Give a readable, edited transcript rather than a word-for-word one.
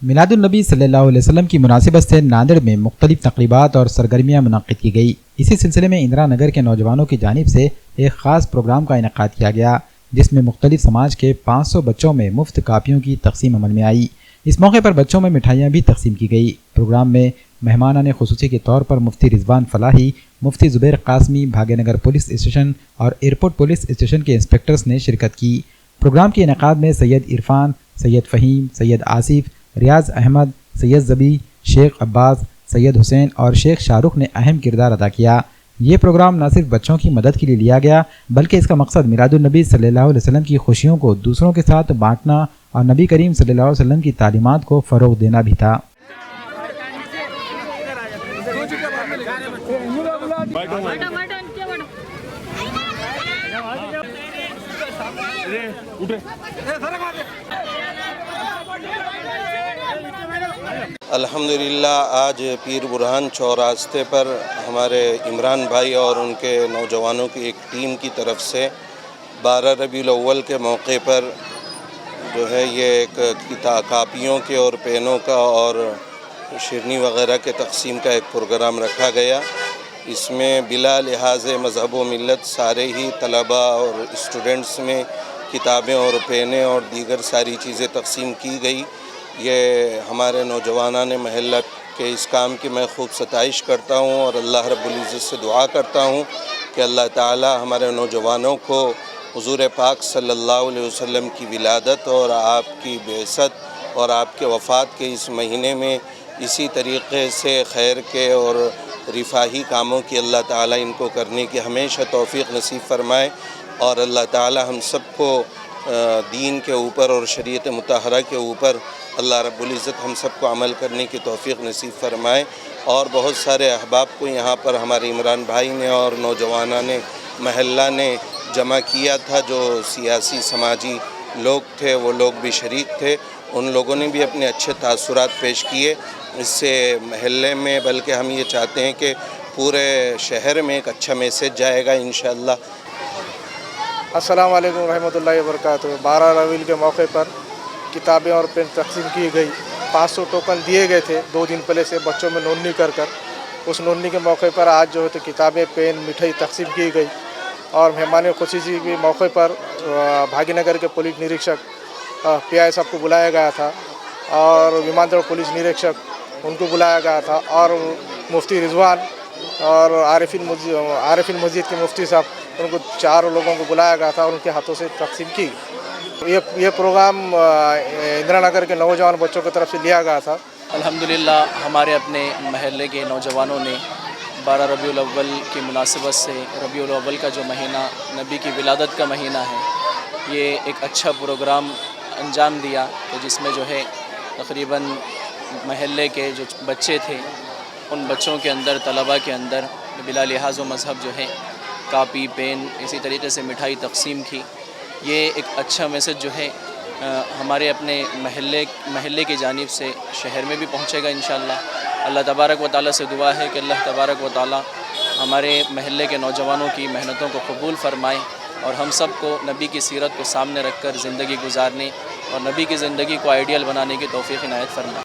میلاد النبی صلی اللہ علیہ وسلم کی مناسبت سے ناندیڑ میں مختلف تقریبات اور سرگرمیاں منعقد کی گئی۔ اسی سلسلے میں اندرا نگر کے نوجوانوں کی جانب سے ایک خاص پروگرام کا انعقاد کیا گیا، جس میں مختلف سماج کے 500 بچوں میں مفت کاپیوں کی تقسیم عمل میں آئی۔ اس موقع پر بچوں میں مٹھائیاں بھی تقسیم کی گئی۔ پروگرام میں مہمانان خصوصی کے طور پر مفتی رضوان فلاحی، مفتی زبیر قاسمی، بھاگیہ نگر پولیس اسٹیشن اور ایئرپورٹ پولیس اسٹیشن کے انسپکٹرز نے شرکت کی۔ پروگرام کے انعقاد میں سید عرفان، سید فہیم، سید آصف، ریاض احمد، سید زبی، شیخ عباس، سید حسین اور شیخ شاہ رخ نے اہم کردار ادا کیا۔ یہ پروگرام نہ صرف بچوں کی مدد کے لیے لیا گیا، بلکہ اس کا مقصد میلاد النبی صلی اللہ علیہ وسلم کی خوشیوں کو دوسروں کے ساتھ بانٹنا اور نبی کریم صلی اللہ علیہ وسلم کی تعلیمات کو فروغ دینا بھی تھا۔ الحمدللہ آج پیر برہان چوراستے پر ہمارے عمران بھائی اور ان کے نوجوانوں کی ایک ٹیم کی طرف سے 12 ربیع الاول کے موقع پر جو ہے یہ ایک کاپیوں کے اور پینوں کا اور شیرنی وغیرہ کے تقسیم کا ایک پروگرام رکھا گیا۔ اس میں بلا لحاظ مذہب و ملت سارے ہی طلبہ اور اسٹوڈنٹس میں کتابیں اور پینے اور دیگر ساری چیزیں تقسیم کی گئی۔ یہ ہمارے نوجوانان محلہ کے اس کام کی میں خوب ستائش کرتا ہوں اور اللہ رب العزت سے دعا کرتا ہوں کہ اللہ تعالی ہمارے نوجوانوں کو حضور پاک صلی اللہ علیہ وسلم کی ولادت اور آپ کی بعثت اور آپ کے وفات کے اس مہینے میں اسی طریقے سے خیر کے اور رفاہی کاموں کی اللہ تعالی ان کو کرنے کی ہمیشہ توفیق نصیب فرمائے، اور اللہ تعالی ہم سب کو دین کے اوپر اور شریعت مطہرہ کے اوپر اللہ رب العزت ہم سب کو عمل کرنے کی توفیق نصیب فرمائے۔ اور بہت سارے احباب کو یہاں پر ہمارے عمران بھائی نے اور نوجوانان محلہ نے جمع کیا تھا، جو سیاسی سماجی لوگ تھے وہ لوگ بھی شریک تھے۔ ان لوگوں نے بھی اپنے اچھے تاثرات پیش کیے۔ اس سے محلے میں بلکہ ہم یہ چاہتے ہیں کہ پورے شہر میں ایک اچھا میسیج جائے گا انشاءاللہ۔ السلام علیکم ورحمۃ اللہ وبرکاتہ۔ 12 ربیع کے موقع پر کتابیں اور پین تقسیم کی گئی۔ 500 ٹوکن دیے گئے تھے 2 دن پہلے سے بچوں میں نونی کر اس نونی کے موقع پر آج جو ہے تو کتابیں، پین، مٹھائی تقسیم کی گئی۔ اور مہمان خصوصی کے موقع پر بھاگیہ نگر کے پولیس نریکشک پی آئی صاحب کو بلایا گیا تھا، اور وماندڑ پولیس نریکشک ان کو بلایا گیا تھا، اور مفتی رضوان اور عارفین مسجد کے مفتی صاحب ان کو 4 لوگوں کو بلایا گیا تھا اور ان کے ہاتھوں سے تقسیم کی۔ یہ پروگرام اندرا نگر کے نوجوان بچوں کی طرف سے لیا گیا تھا۔ الحمدللہ ہمارے اپنے محلے کے نوجوانوں نے 12 ربیع الاول کی مناسبت سے، ربیع الاول کا جو مہینہ نبی کی ولادت کا مہینہ ہے، یہ ایک اچھا پروگرام انجام دیا کہ جس میں جو ہے تقریباً محلے کے جو بچے تھے ان بچوں کے اندر، طلباء کے اندر بلا لحاظ و مذہب جو ہے کاپی، پین، اسی طریقے سے مٹھائی تقسیم کی۔ یہ ایک اچھا میسج جو ہے ہمارے اپنے محلے کی جانب سے شہر میں بھی پہنچے گا انشاءاللہ۔ اللہ تبارک و تعالیٰ سے دعا ہے کہ اللہ تبارک و تعالیٰ ہمارے محلے کے نوجوانوں کی محنتوں کو قبول فرمائے اور ہم سب کو نبی کی سیرت کو سامنے رکھ کر زندگی گزارنے اور نبی کی زندگی کو آئیڈیل بنانے کی توفیق عنایت فرمائے۔